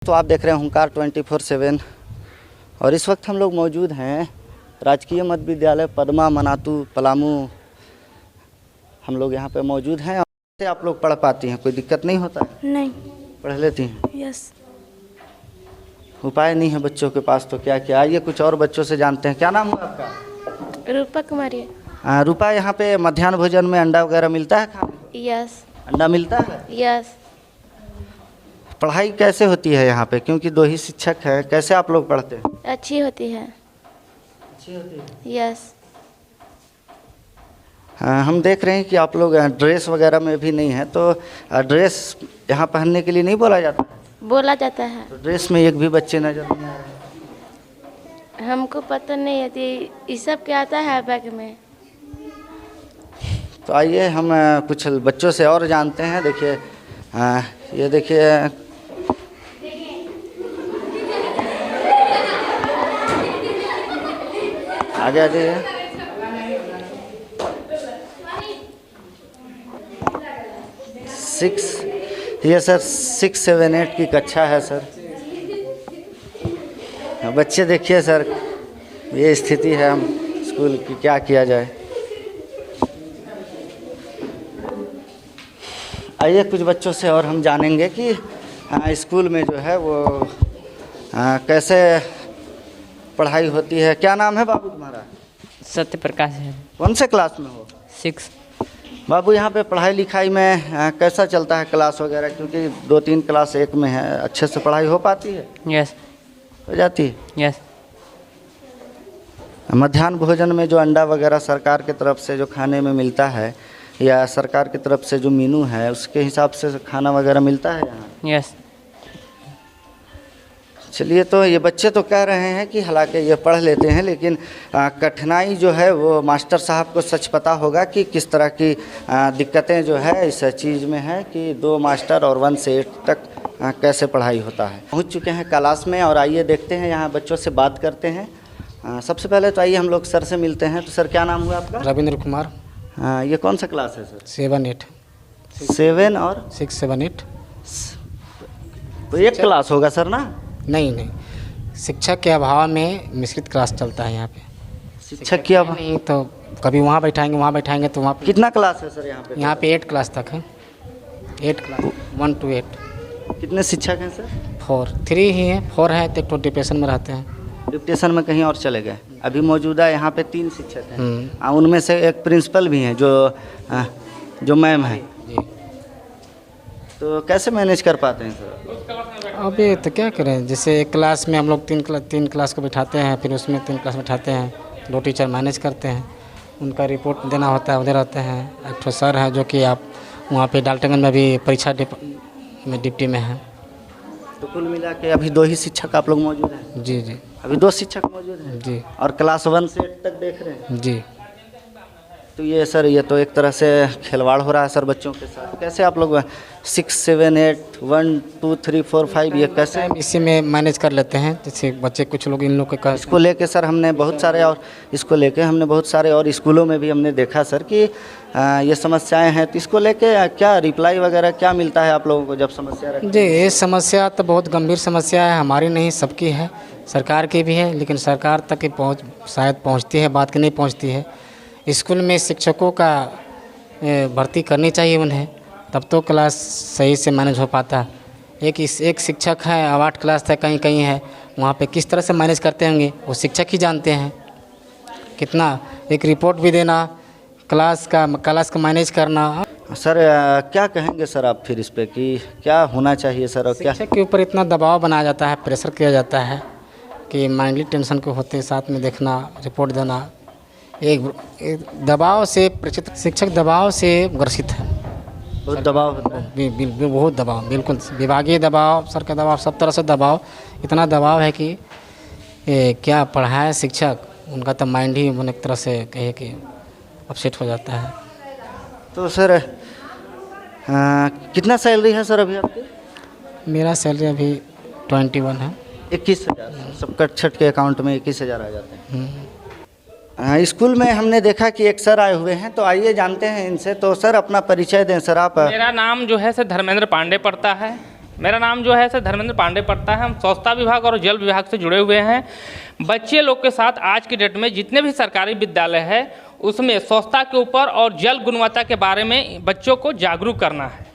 तो आप देख रहे हैं हुंकार 24/7 और इस वक्त हम लोग मौजूद हैं राजकीय मध्य विद्यालय पद्मा मनातू पलामू। हम लोग यहाँ पे मौजूद हैं। और आप लोग पढ़ पाती हैं, कोई दिक्कत नहीं होता है? नहीं। पढ़ लेती हैं? यस। उपाय नहीं है बच्चों के पास तो क्या क्या? आइए कुछ और बच्चों से जानते हैं। क्या नाम हुआ आपका? रूपा कुमारी। रूपा, यहाँ पे मध्याह्न भोजन में अंडा वगैरह मिलता है खाने? यस। अंडा मिलता है? यस। पढ़ाई कैसे होती है यहाँ पे, क्योंकि 2 ही शिक्षक हैं, कैसे आप लोग पढ़ते हैं? अच्छी होती है। अच्छी होती है। यस। हम देख रहे हैं कि आप लोग ड्रेस वगैरह में भी नहीं है, तो ड्रेस यहाँ पहनने के लिए नहीं बोला जाता? बोला जाता है। तो ड्रेस में एक भी बच्चे नजर नहीं आ रहे? हमको पता नहीं है, ये सब क्या आता है बैग में। तो आइए हम कुछ बच्चों से और जानते हैं। देखिए ये देखिए, आगे आ जाइए। ये सर 6, 7, 8 की कक्षा है सर। बच्चे देखिए सर, ये स्थिति है हम स्कूल की, क्या किया जाए। आइए कुछ बच्चों से और हम जानेंगे कि स्कूल में जो है वो कैसे पढ़ाई होती है। क्या नाम है बाबू तुम्हारा? सत्य प्रकाश है। कौन से क्लास में हो? 6। बाबू यहाँ पे पढ़ाई लिखाई में कैसा चलता है क्लास वगैरह, क्योंकि 2-3 क्लास एक में है, अच्छे से पढ़ाई हो पाती है? यस। हो जाती है? यस। मध्याह्न भोजन में जो अंडा वगैरह सरकार की तरफ से जो खाने में मिलता है, या सरकार की तरफ से जो मेनू है उसके हिसाब से खाना वगैरह मिलता है यहाँ? यस। चलिए, तो ये बच्चे तो कह रहे हैं कि हालांकि ये पढ़ लेते हैं, लेकिन कठिनाई जो है वो मास्टर साहब को सच पता होगा कि किस तरह की दिक्कतें जो है इस चीज़ में है कि 2 मास्टर और 1 से 8 तक कैसे पढ़ाई होता है। पहुंच चुके हैं क्लास में और आइए देखते हैं, यहाँ बच्चों से बात करते हैं। सबसे पहले तो आइए हम लोग सर से मिलते हैं। तो सर क्या नाम हुआ आपका? रविंद्र कुमार। ये कौन सा क्लास है सर? 7, 8। 7 और 6, 7, 8। तो एक क्लास होगा सर ना? नहीं, शिक्षक के अभाव में मिश्रित क्लास चलता है यहाँ पे। शिक्षक की अब नहीं तो कभी वहाँ बैठाएंगे तो वहाँ पे। कितना क्लास है सर यहाँ पे? यहाँ पे 8 क्लास तक है। 8 क्लास 1 to 8। कितने शिक्षक हैं सर? 4, 3 ही हैं। 4 है तो एक तो डिप्रेशन में रहते हैं। डिप्टेशन में कहीं और चले गए। अभी मौजूदा यहाँ पे 3 शिक्षक हैं। उनमें से एक प्रिंसिपल भी हैं जो मैम है। जी। तो कैसे मैनेज कर पाते हैं सर? अभी तो क्या करें, जैसे एक क्लास में हम लोग 3 क्लास को बिठाते हैं, फिर उसमें 3 क्लास बिठाते हैं, 2 टीचर मैनेज करते हैं, उनका रिपोर्ट देना होता है, उधर रहते हैं। एक तो सर है जो कि आप वहाँ पे डाल्टनगंज में भी परीक्षा में डिप्टी में है। तो कुल मिला के अभी 2 ही शिक्षक आप लोग मौजूद हैं? जी जी। अभी 2 शिक्षक मौजूद हैं जी। और क्लास 1 से 8 तक देख रहे हैं? जी। तो ये सर, ये तो एक तरह से खिलवाड़ हो रहा है सर बच्चों के साथ। कैसे आप लोग 6, 7, 8, 1, 2, 3, 4, 5 ये कैसे इसी में मैनेज कर लेते हैं। जैसे बच्चे कुछ लोग इन लोग के इसको लेके सर हमने बहुत सारे और स्कूलों में भी हमने देखा सर कि ये समस्याएं हैं। तो इसको लेके क्या रिप्लाई वगैरह क्या मिलता है आप लोगों को जब समस्या रहती है? जी, ये समस्या तो बहुत गंभीर समस्या है, हमारी नहीं सबकी है, सरकार की भी है, लेकिन सरकार तक की शायद पहुँचती है, बात की नहीं पहुँचती है। स्कूल में शिक्षकों का भर्ती करनी चाहिए उन्हें, तब तो क्लास सही से मैनेज हो पाता। एक शिक्षक है, 8 क्लास तक कहीं है, वहाँ पे किस तरह से मैनेज करते होंगे वो शिक्षक ही जानते हैं। कितना एक रिपोर्ट भी देना, क्लास का मैनेज करना। सर क्या कहेंगे सर आप फिर इस पे कि क्या होना चाहिए सर? और क्या शिक्षक के ऊपर इतना दबाव बनाया जाता है, प्रेशर किया जाता है कि माइंडली टेंशन को होते साथ में देखना, रिपोर्ट देना। एक दबाव से शिक्षक दबाव से ग्रसित है। बहुत दबाव होता है? बहुत दबाव, बिल्कुल विभागीय दबाव, सर का दबाव, सब तरह से दबाव। इतना दबाव है कि क्या पढ़ाए शिक्षक, उनका तो माइंड ही एक तरह से कहे कि अपसेट हो जाता है। तो सर कितना सैलरी है सर अभी आपकी? मेरा सैलरी अभी 21 है। 21,000 सब कट छट के अकाउंट में 21,000 आ जाते हैं। स्कूल में हमने देखा कि एक सर आए हुए हैं, तो आइए जानते हैं इनसे। तो सर अपना परिचय दें सर आप। मेरा नाम जो है सर धर्मेंद्र पांडे पड़ता है। मेरा नाम जो है सर धर्मेंद्र पांडे पड़ता है। हम स्वच्छता विभाग और जल विभाग से जुड़े हुए हैं। बच्चे लोग के साथ आज की डेट में जितने भी सरकारी विद्यालय है उसमें स्वच्छता के ऊपर और जल गुणवत्ता के बारे में बच्चों को जागरूक करना है।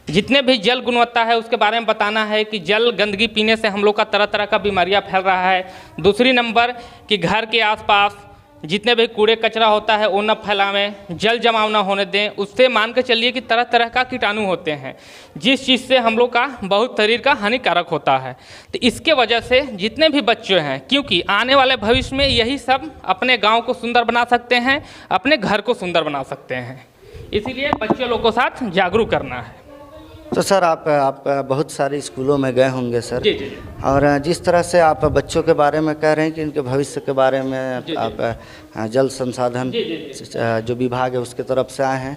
जितने भी जल गुणवत्ता है उसके बारे में बताना है कि जल गंदगी पीने से हम लोग का तरह तरह का बीमारियां फैल रहा है। दूसरी नंबर कि घर के आसपास जितने भी कूड़े कचरा होता है वो न फैलावें, जल जमाव न होने दें। उससे मान के चलिए कि तरह तरह का कीटाणु होते हैं जिस चीज़ से हम लोग का बहुत शरीर का हानिकारक होता है। तो इसके वजह से जितने भी बच्चे हैं, क्योंकि आने वाले भविष्य में यही सब अपने गांव को सुंदर बना सकते हैं, अपने घर को सुंदर बना सकते हैं, इसीलिए बच्चे लोग को साथ जागरूक करना है। तो सर आप बहुत सारे स्कूलों में गए होंगे सर। जी जी। और जिस तरह से आप बच्चों के बारे में कह रहे हैं कि इनके भविष्य के बारे में आप जल संसाधन जो विभाग है उसके तरफ से आए हैं,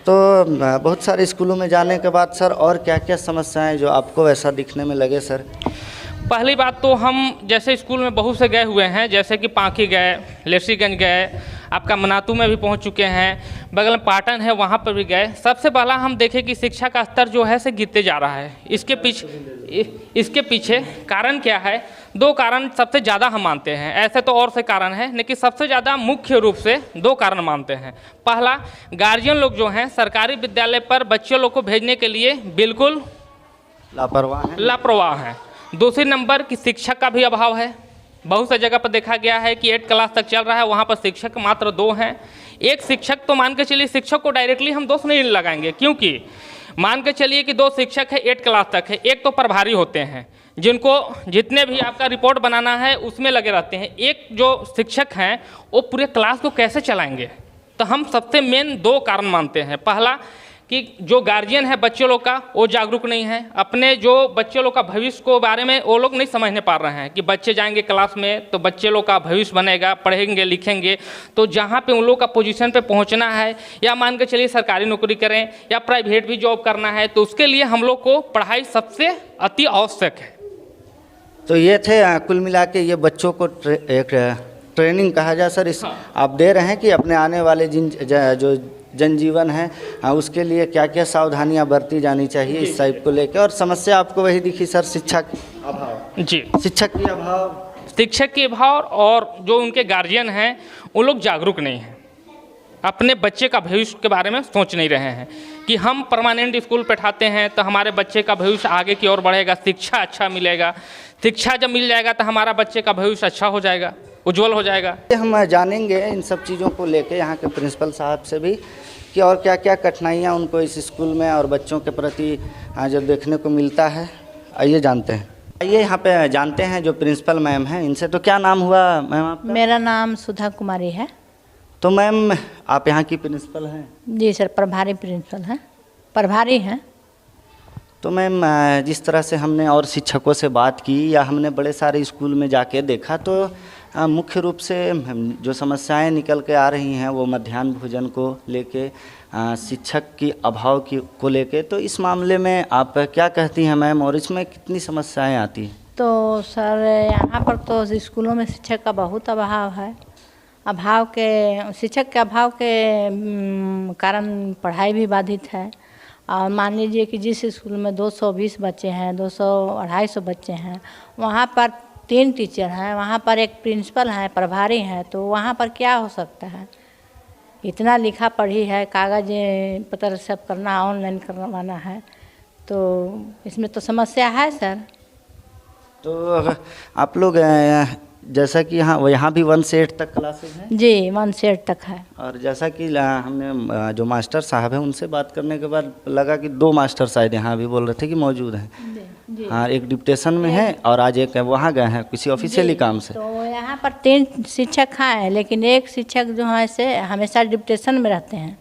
तो बहुत सारे स्कूलों में जाने के बाद सर और क्या क्या समस्याएं जो आपको ऐसा दिखने में लगे सर? पहली बात तो हम जैसे स्कूल में बहुत से गए हुए हैं, जैसे कि पांकी गए, लेसीगंज गए, आपका मनातू में भी पहुंच चुके हैं, बगल में पाटन है वहां पर भी गए। सबसे पहला हम देखें कि शिक्षा का स्तर जो है से गिरते जा रहा है। इसके पीछे कारण क्या है? दो कारण सबसे ज़्यादा हम मानते हैं, ऐसे तो और से कारण हैं लेकिन सबसे ज़्यादा मुख्य रूप से दो कारण मानते हैं। पहला, गार्जियन लोग जो हैं सरकारी विद्यालय पर बच्चों लोग को भेजने के लिए बिल्कुल लापरवाह हैं। दूसरी नंबर कि शिक्षक का भी अभाव है। बहुत सी जगह पर देखा गया है कि 8 क्लास तक चल रहा है, वहाँ पर शिक्षक मात्र 2 हैं। एक शिक्षक तो मान के चलिए, शिक्षक को डायरेक्टली हम दोष नहीं लगाएंगे, क्योंकि मान के चलिए कि 2 शिक्षक है 8 क्लास तक है, एक तो प्रभारी होते हैं जिनको जितने भी आपका रिपोर्ट बनाना है उसमें लगे रहते हैं। एक जो शिक्षक हैं वो पूरे क्लास को कैसे चलाएंगे? तो हम सबसे मेन 2 कारण मानते हैं। पहला कि जो गार्जियन है बच्चों लोग का वो जागरूक नहीं है, अपने जो बच्चे लोग का भविष्य को बारे में वो लोग नहीं समझने पा रहे हैं कि बच्चे जाएंगे क्लास में तो बच्चे लोग का भविष्य बनेगा, पढ़ेंगे लिखेंगे, तो जहाँ पे उन लोग का पोजीशन पे पहुँचना है, या मान के चलिए सरकारी नौकरी करें या प्राइवेट भी जॉब करना है, तो उसके लिए हम लोग को पढ़ाई सबसे अति आवश्यक है। तो ये थे कुल मिला के ये बच्चों को एक ट्रेनिंग कहा जाए सर, इस आप दे रहे हैं कि अपने आने वाले जो जनजीवन है उसके लिए क्या क्या सावधानियां बरती जानी चाहिए इस टाइप को लेकर। और समस्या आपको वही दिखी सर, शिक्षा के अभाव? जी, शिक्षक के अभाव और जो उनके गार्जियन हैं वो लोग जागरूक नहीं हैं, अपने बच्चे का भविष्य के बारे में सोच नहीं रहे हैं कि हम परमानेंट स्कूल बैठाते हैं तो हमारे बच्चे का भविष्य आगे की ओर बढ़ेगा, शिक्षा अच्छा मिलेगा, शिक्षा जब मिल जाएगा तो हमारा बच्चे का भविष्य अच्छा हो जाएगा, उज्जवल हो जाएगा। हम जानेंगे इन सब चीज़ों को लेके यहाँ के प्रिंसिपल साहब से भी कि और क्या क्या कठिनाइयाँ उनको इस स्कूल में और बच्चों के प्रति जो देखने को मिलता है। आइए जानते हैं, आइए यहाँ पे जानते हैं जो प्रिंसिपल मैम हैं इनसे। तो क्या नाम हुआ मैम आपका? मेरा नाम सुधा कुमारी है। तो मैम आप यहाँ की प्रिंसिपल हैं? जी सर, प्रभारी प्रिंसिपल हैं, प्रभारी हैं। तो मैम जिस तरह से हमने और शिक्षकों से बात की या हमने बड़े सारे स्कूल में जाके देखा, तो मुख्य रूप से जो समस्याएं निकल के आ रही हैं वो मध्याह्न भोजन को लेके, शिक्षक की अभाव को लेके। तो इस मामले में आप क्या कहती हैं मैम, और इसमें कितनी समस्याएं आती हैं? तो सर यहाँ पर तो स्कूलों में शिक्षक का बहुत अभाव है। शिक्षक के अभाव के कारण पढ़ाई भी बाधित है। और मान लीजिए कि जिस स्कूल में 220 बच्चे हैं, 200-250 बच्चे हैं, वहाँ पर 3 टीचर हैं, वहाँ पर एक प्रिंसिपल हैं, प्रभारी हैं, तो वहाँ पर क्या हो सकता है? इतना लिखा पढ़ी है, कागज पत्र सब करना, ऑनलाइन करवाना है, तो इसमें तो समस्या है सर। तो आप लोग जैसा कि यहाँ भी 1 से 8 तक क्लासेस हैं? जी, 1 से 8 तक है। और जैसा कि हमने जो मास्टर साहब हैं उनसे बात करने के बाद लगा कि 2 मास्टर शायद यहाँ भी बोल रहे थे कि मौजूद हैं। हाँ, एक डिप्टेशन में है और आज एक वहाँ गए हैं किसी ऑफिशियली काम से। तो यहाँ पर 3 शिक्षक हैं, लेकिन एक शिक्षक जो है से हमेशा डिप्टेशन में रहते हैं,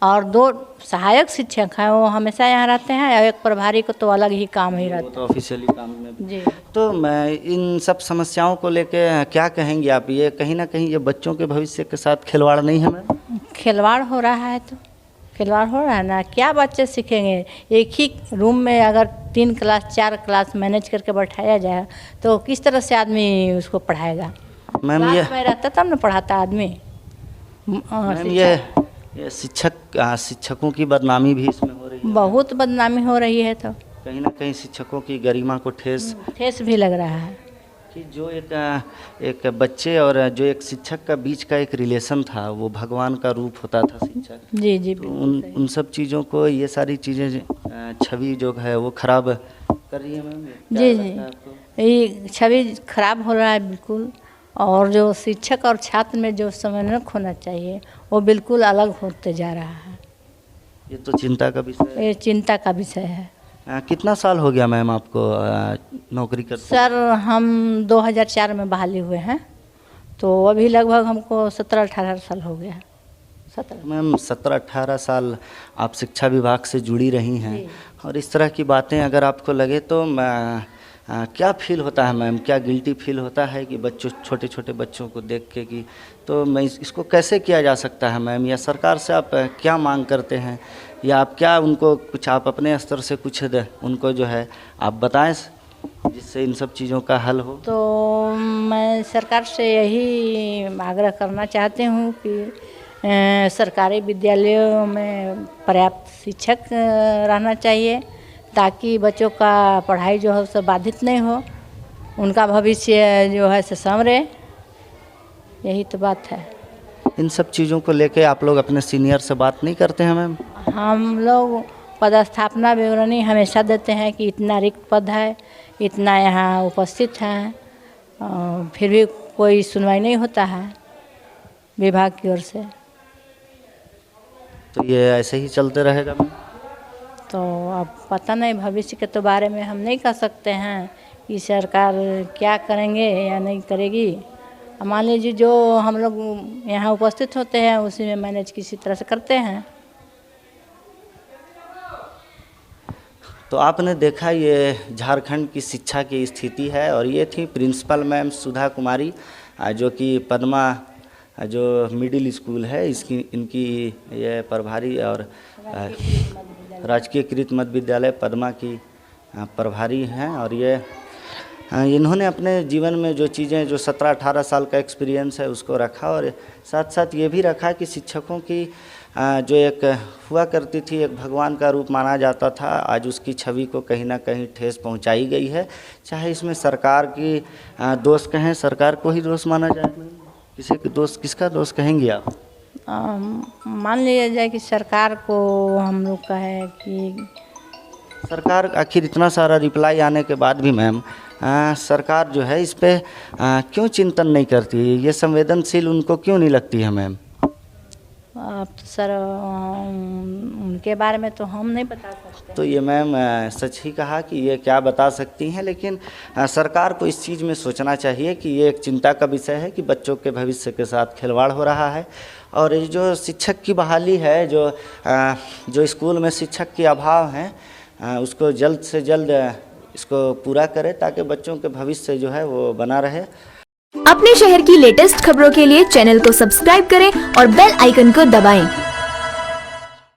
और 2 सहायक शिक्षक हैं वो हमेशा यहाँ रहते हैं, और एक प्रभारी को तो अलग ही काम ही रहता है, तो ऑफिशियली काम में जी। तो मैं इन सब समस्याओं को लेके क्या कहेंगे आप? ये कहीं ना कहीं ये बच्चों के भविष्य के साथ खिलवाड़ नहीं है मैम? खिलवाड़ हो रहा है, तो खिलवाड़ हो रहा है ना। क्या बच्चे सीखेंगे? एक ही रूम में अगर 3 क्लास 4 क्लास मैनेज करके बैठाया जाए तो किस तरह से आदमी उसको पढ़ाएगा? मैम ये रहता तब ना पढ़ाता आदमी। ये शिक्षकों की बदनामी भी इसमें हो रही है? बहुत बदनामी हो रही है। तो कहीं ना कहीं शिक्षकों की गरिमा को ठेस भी लग रहा है कि जो एक बच्चे और जो एक शिक्षक का बीच का एक रिलेशन था, वो भगवान का रूप होता था शिक्षक। जी जी तो उन सब चीज़ों को, ये सारी चीज़ें छवि जो है वो खराब कर रही है मैम। क्या जी लगता जी है आपको? ये छवि खराब हो रहा है बिल्कुल। और जो शिक्षक और छात्र में जो समन्वय होना चाहिए वो बिल्कुल अलग होते जा रहा है। ये तो चिंता का विषय है। ये चिंता का विषय है। कितना साल हो गया मैम आपको नौकरी करते? सर हम 2004 में बहाली हुए हैं, तो अभी लगभग हमको 17-18 साल हो गया। 17 मैम 17-18 साल आप शिक्षा विभाग से जुड़ी रही हैं, और इस तरह की बातें अगर आपको लगे तो क्या फील होता है मैम? क्या गिल्टी फील होता है कि बच्चों, छोटे छोटे बच्चों को देख के कि तो मैं इसको कैसे किया जा सकता है मैम? या सरकार से आप क्या मांग करते हैं, या आप क्या उनको कुछ आप अपने स्तर से कुछ उनको जो है आप बताएं जिससे इन सब चीज़ों का हल हो? तो मैं सरकार से यही आग्रह करना चाहती हूँ कि सरकारी विद्यालयों में पर्याप्त शिक्षक रहना चाहिए, ताकि बच्चों का पढ़ाई जो है उससे बाधित नहीं हो, उनका भविष्य जो है से संवरे। यही तो बात है। इन सब चीज़ों को लेके आप लोग अपने सीनियर से बात नहीं करते हैं मैम? हम लोग पदस्थापना विवरणी हमेशा देते हैं कि इतना रिक्त पद है, इतना यहाँ उपस्थित हैं, फिर भी कोई सुनवाई नहीं होता है विभाग की ओर से। तो ये ऐसे ही चलते रहेगा मैम? तो अब पता नहीं, भविष्य के तो बारे में हम नहीं कह सकते हैं कि सरकार क्या करेंगे या नहीं करेगी। मान लीजिए जो हम लोग यहाँ उपस्थित होते हैं उसी में मैनेज किसी तरह से करते हैं। तो आपने देखा ये झारखंड की शिक्षा की स्थिति है, और ये थी प्रिंसिपल मैम सुधा कुमारी, जो कि पद्मा जो मिडिल स्कूल है इनकी ये प्रभारी और राजकीय कृत मध्य विद्यालय पद्मा की प्रभारी हैं। और ये इन्होंने अपने जीवन में जो चीज़ें, जो 17-18 साल का एक्सपीरियंस है उसको रखा, और साथ साथ ये भी रखा कि शिक्षकों की जो एक हुआ करती थी, एक भगवान का रूप माना जाता था, आज उसकी छवि को कहीं ना कहीं ठेस पहुंचाई गई है। चाहे इसमें सरकार की दोष कहें, सरकार को ही दोष माना जाए, किसी के दोष, किसका दोष कहेंगे आप? मान लिया जाए कि सरकार को हम लोग का है कि सरकार, आखिर इतना सारा रिप्लाई आने के बाद भी मैम सरकार जो है इस पे क्यों चिंतन नहीं करती? ये संवेदनशील उनको क्यों नहीं लगती है मैम? अब तो सर उनके बारे में तो हम नहीं बता सकते। तो ये मैम सच ही कहा कि ये क्या बता सकती हैं, लेकिन सरकार को इस चीज़ में सोचना चाहिए कि ये एक चिंता का विषय है कि बच्चों के भविष्य के साथ खिलवाड़ हो रहा है। और ये जो शिक्षक की बहाली है, जो स्कूल में शिक्षक की अभाव है, उसको जल्द से जल्द इसको पूरा करे, ताकि बच्चों के भविष्य जो है वो बना रहे। अपने शहर की लेटेस्ट खबरों के लिए चैनल को सब्सक्राइब करें और बेल आइकन को दबाएं।